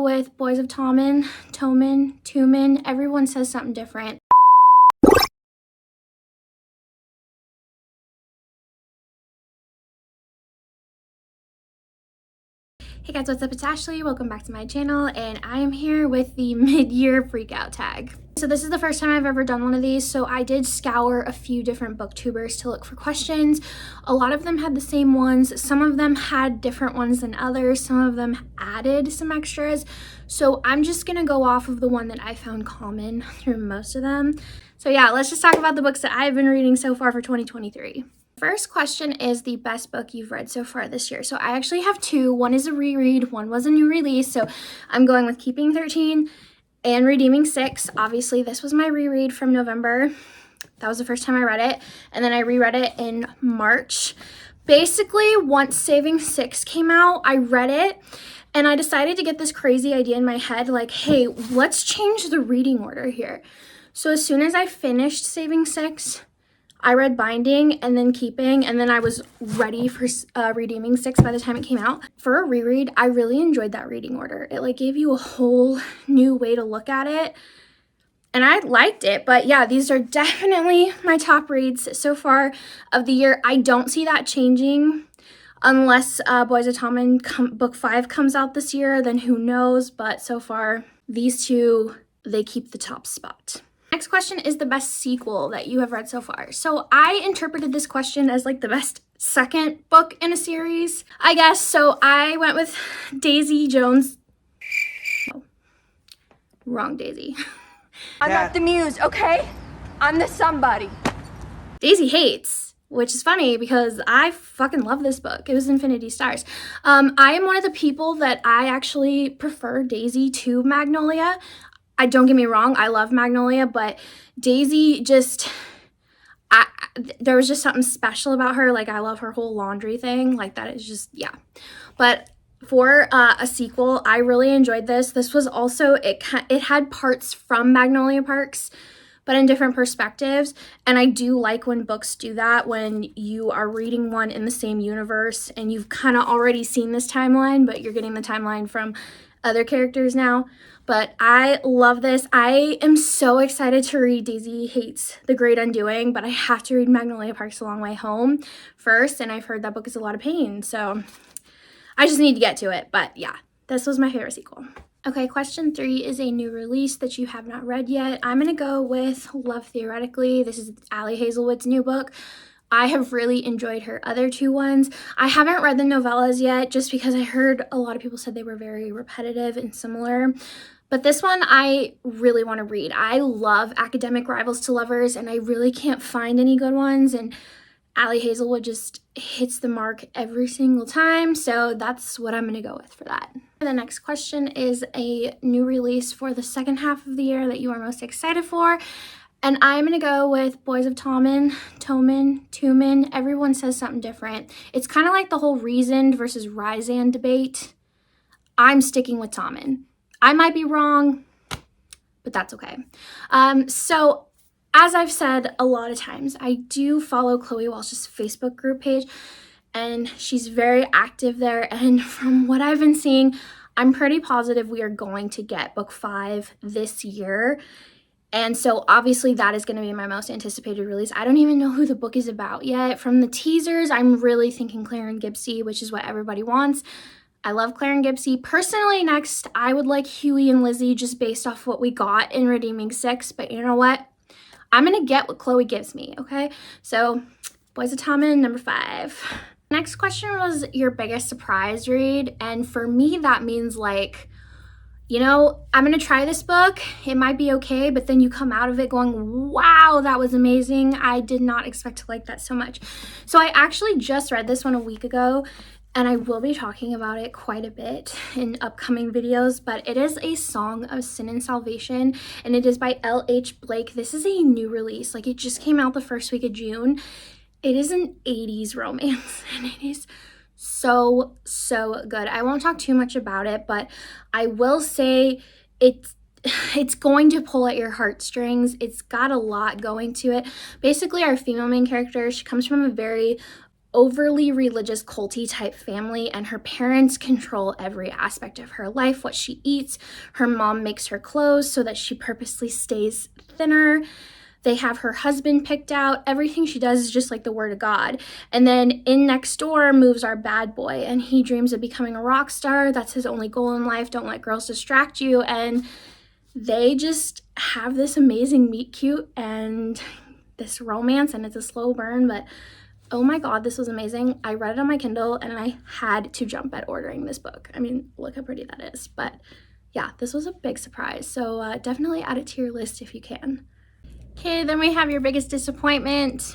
with Boys of Toman. Everyone says something different. Hey guys, what's up? It's Ashley. Welcome back to my channel, and I am here with the mid-year freakout tag. So this is the first time I've ever done one of these, so I did scour a few different booktubers to look for questions. A lot of them had the same ones. Some of them had different ones than others. Some of them added some extras. So I'm just gonna go off of the one that I found common through most of them. So yeah, let's just talk about the books that I've been reading so far for 2023. First question is the best book you've read so far this year. So I actually have two. One is a reread, one was a new release. So I'm going with Keeping 13 and Redeeming 6. Obviously, this was my reread from November. That was the first time I read it. And then I reread it in March. Basically, once Saving 6 came out, I read it and I decided to get this crazy idea in my head, like, hey, let's change the reading order here. So as soon as I finished Saving 6, I read Binding and then Keeping, and then I was ready for Redeeming 6 by the time it came out. For a reread, I really enjoyed that reading order. It like gave you a whole new way to look at it, and I liked it. But yeah, these are definitely my top reads so far of the year. I don't see that changing unless Boys of Toman book 5 comes out this year, then who knows, but so far these two, they keep the top spot. Next question is the best sequel that you have read so far. So I interpreted this question as like the best second book in a series, I guess. So I went with Daisy Jones. Oh, wrong Daisy. I'm not the muse, okay? I'm the somebody. Daisy hates, which is funny because I fucking love this book. It was Infinity Stars. I am one of the people that I actually prefer Daisy to Magnolia. Don't get me wrong, I love Magnolia, but Daisy just, there was just something special about her. Like, I love her whole laundry thing. Like, that is just, yeah. But for a sequel, I really enjoyed this. This was also, it had parts from Magnolia Parks, but in different perspectives. And I do like when books do that, when you are reading one in the same universe and you've kind of already seen this timeline, but you're getting the timeline from other characters now. But I love this. I am so excited to read Daisy Hates The Great Undoing, but I have to read Magnolia Parks: The Long Way Home first, and I've heard that book is a lot of pain, so I just need to get to it. But yeah, this was my favorite sequel. Okay, question 3 is a new release that you have not read yet. I'm gonna go with Love Theoretically. This is Ali Hazelwood's new book. I have really enjoyed her other two ones. I haven't read the novellas yet just because I heard a lot of people said they were very repetitive and similar. But this one I really want to read. I love academic rivals to lovers, and I really can't find any good ones. And Ali Hazelwood just hits the mark every single time. So that's what I'm going to go with for that. The next question is a new release for the second half of the year that you are most excited for. And I'm going to go with Boys of Toman. Everyone says something different. It's kind of like the whole Reasoned versus Ryzan debate. I'm sticking with Toman. I might be wrong, but that's okay. So as I've said a lot of times, I do follow Chloe Walsh's Facebook group page, and she's very active there. And from what I've been seeing, I'm pretty positive we are going to get book 5 this year. And so obviously that is going to be my most anticipated release. I don't even know who the book is about yet. From the teasers, I'm really thinking Claire and Gibbsy, which is what everybody wants. I love Claire and Gibbsy. Personally, next, I would like Huey and Lizzie just based off what we got in Redeeming 6. But you know what? I'm going to get what Chloe gives me, okay? So, Boys of Toman, number 5. Next question was your biggest surprise read. And for me, that means like, you know, I'm going to try this book. It might be okay, but then you come out of it going, wow, that was amazing. I did not expect to like that so much. So I actually just read this one a week ago, and I will be talking about it quite a bit in upcoming videos, but it is A Song of Sin and Salvation, and it is by L.H. Blake. This is a new release. Like, it just came out the first week of June. It is an 80s romance, and it is so good. I won't talk too much about it, but I will say it's going to pull at your heartstrings. It's got a lot going to it. Basically, our female main character, she comes from a very overly religious, culty type family, and her parents control every aspect of her life, what she eats. Her mom makes her clothes so that she purposely stays thinner. They have her husband picked out. Everything she does is just like the word of God. And then in next door moves our bad boy, and he dreams of becoming a rock star. That's his only goal in life. Don't let girls distract you. And they just have this amazing meet cute and this romance, and it's a slow burn, but oh my God, this was amazing. I read it on my Kindle and I had to jump at ordering this book. I mean, look how pretty that is. But yeah, this was a big surprise. So definitely add it to your list if you can. Okay, then we have your biggest disappointment.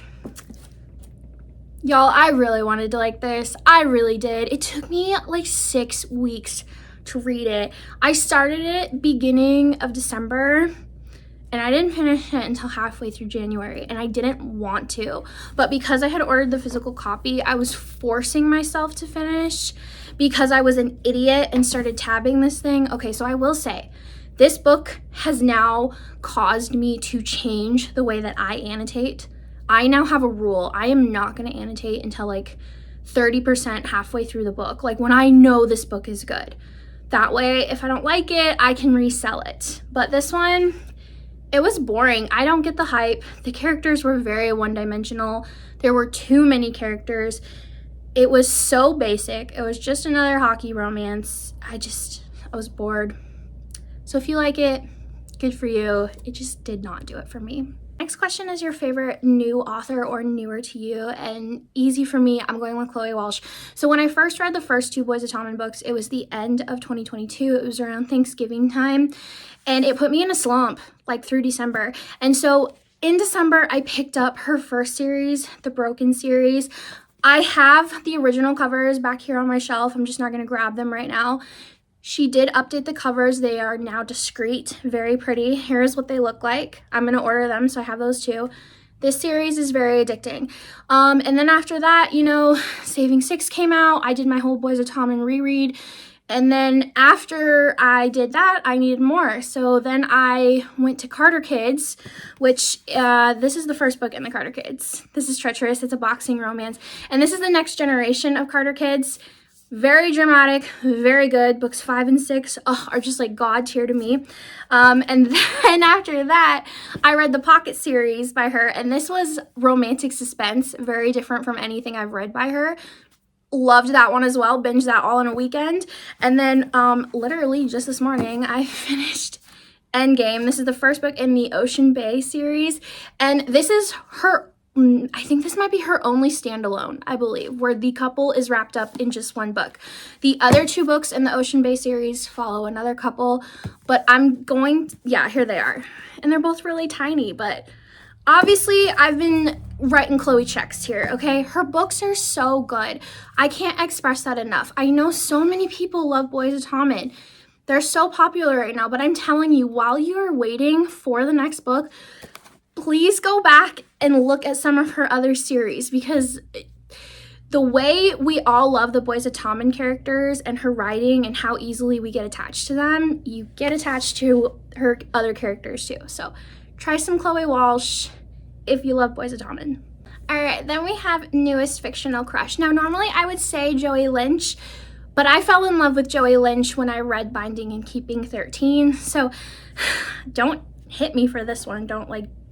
Y'all, I really wanted to like this. I really did. It took me like 6 weeks to read it. I started it beginning of December and I didn't finish it until halfway through January, and I didn't want to. But because I had ordered the physical copy, I was forcing myself to finish because I was an idiot and started tabbing this thing. Okay, so I will say, this book has now caused me to change the way that I annotate. I now have a rule. I am not going to annotate until like 30% halfway through the book, like when I know this book is good. That way, if I don't like it, I can resell it. But this one, it was boring. I don't get the hype. The characters were very one-dimensional. There were too many characters. It was so basic. It was just another hockey romance. I was bored. So if you like it, good for you. It just did not do it for me. Next question is your favorite new author or newer to you, and easy for me, I'm going with Chloe Walsh. So when I first read the first two Boys of Tommen books, it was the end of 2022. It was around Thanksgiving time, and it put me in a slump like through December. And so in December, I picked up her first series, the Broken series. I have the original covers back here on my shelf. I'm just not going to grab them right now. She did update the covers. They are now discreet, very pretty. Here's what they look like. I'm going to order them, so I have those too. This series is very addicting. And then after that, Saving Six came out. I did my whole Boys of Tommen reread. And then after I did that, I needed more. So then I went to Carter Kids, which this is the first book in the Carter Kids. This is Treacherous. It's a boxing romance. And this is the next generation of Carter Kids. Very dramatic, very good. Books 5 and 6 are just like God tier to me. And then after that, I read the Pocket series by her, and this was romantic suspense, very different from anything I've read by her. Loved that one as well, binged that all in a weekend. And then literally just this morning, I finished Endgame. This is the first book in the Ocean Bay series, and this is her I think this might be her only standalone, I believe, where the couple is wrapped up in just one book. The other two books in the Ocean Bay series follow another couple, but here they are. And they're both really tiny, but obviously I've been writing Chloe checks here, okay? Her books are so good. I can't express that enough. I know so many people love Boys of Tommen. They're so popular right now, but I'm telling you, while you are waiting for the next book, please go back and look at some of her other series, because the way we all love the Boys of Tommen characters and her writing and how easily we get attached to them, you get attached to her other characters too. So try some Chloe Walsh if you love Boys of Tommen. All right, then we have newest fictional crush. Now, normally I would say Joey Lynch, but I fell in love with Joey Lynch when I read Binding and Keeping 13. So don't hit me for this one. Don't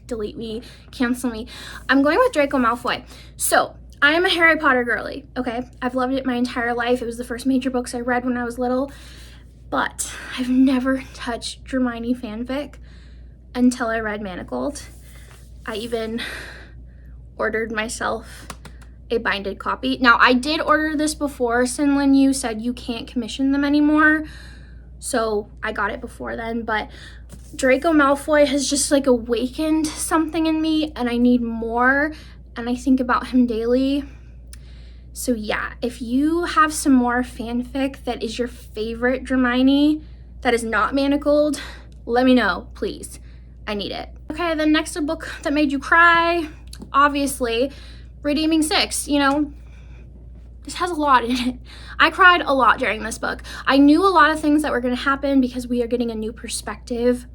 delete me, cancel me. I'm going with Draco Malfoy. So I am a Harry Potter girly, okay? I've loved it my entire life. It was the first major books I read when I was little, but I've never touched Hermione fanfic until I read Manacled. I even ordered myself a binded copy. Now, I did order this before Sinlin Yu said you can't commission them anymore, so I got it before then, but Draco Malfoy has just awakened something in me, and I need more, and I think about him daily. So yeah, if you have some more fanfic that is your favorite Hermione that is not Manacled, let me know, please. I need it. Okay, then next, a book that made you cry, obviously, Redeeming Six. This has a lot in it. I cried a lot during this book. I knew a lot of things that were going to happen because we are getting a new perspective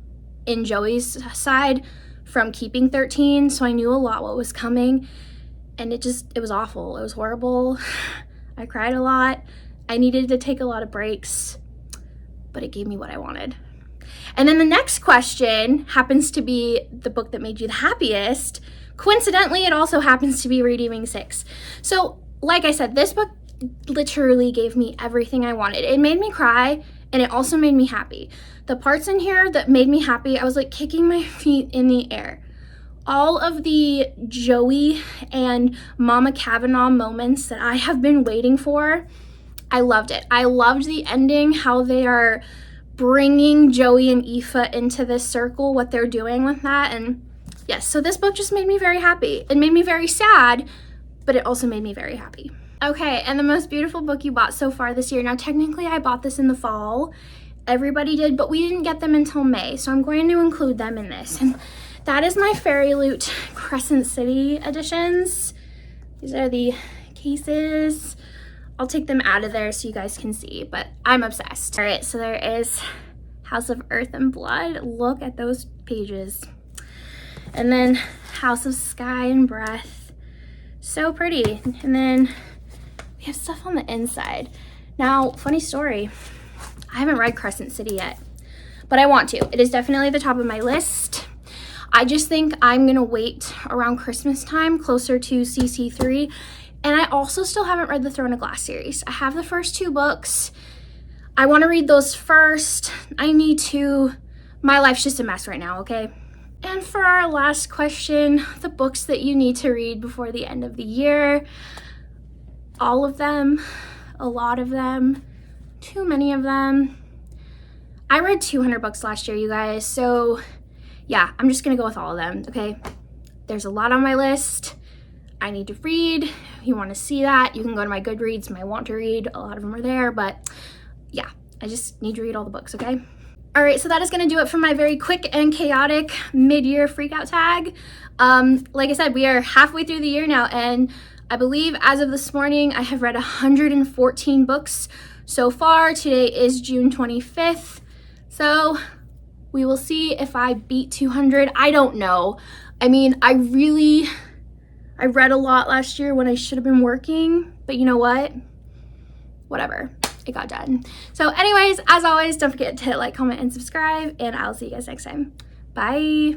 in Joey's side from Keeping 13, so I knew a lot what was coming. and it was awful. It was horrible. I cried a lot. I needed to take a lot of breaks, but it gave me what I wanted. And then the next question happens to be the book that made you the happiest. Coincidentally, it also happens to be Redeeming 6. So, like I said, this book literally gave me everything I wanted. It made me cry, and it also made me happy. The parts in here that made me happy, I was like kicking my feet in the air. All of the Joey and Mama Kavanaugh moments that I have been waiting for, I loved it. I loved the ending, how they are bringing Joey and Aoife into this circle, what they're doing with that. And yes, so this book just made me very happy. It made me very sad, but it also made me very happy. Okay, and the most beautiful book you bought so far this year. Now, technically, I bought this in the fall. Everybody did, but we didn't get them until May, so I'm going to include them in this. And that is my Fairy Loot Crescent City editions. These are the cases. I'll take them out of there so you guys can see, but I'm obsessed. All right, so there is House of Earth and Blood. Look at those pages. And then House of Sky and Breath. So pretty. And then we have stuff on the inside. Now, funny story, I haven't read Crescent City yet, but I want to. It is definitely the top of my list. I just think I'm gonna wait around Christmas time, closer to CC3. And I also still haven't read the Throne of Glass series. I have the first 2 books. I wanna read those first. I need to. My life's just a mess right now, okay? And for our last question, the books that you need to read before the end of the year. All of them, a lot of them, too many of them. I read 200 books last year, you guys, so yeah, I'm just gonna go with all of them, okay? There's a lot on my list I need to read. If you wanna see that, you can go to my Goodreads, my Want to Read. A lot of them are there, but yeah, I just need to read all the books, okay? All right, so that is gonna do it for my very quick and chaotic mid-year freakout tag. Like I said, we are halfway through the year now, and I believe as of this morning, I have read 114 books so far. Today is June 25th, so we will see if I beat 200. I don't know. I mean, I read a lot last year when I should have been working, but you know what? Whatever, it got done. So anyways, as always, don't forget to hit like, comment, and subscribe, and I'll see you guys next time. Bye.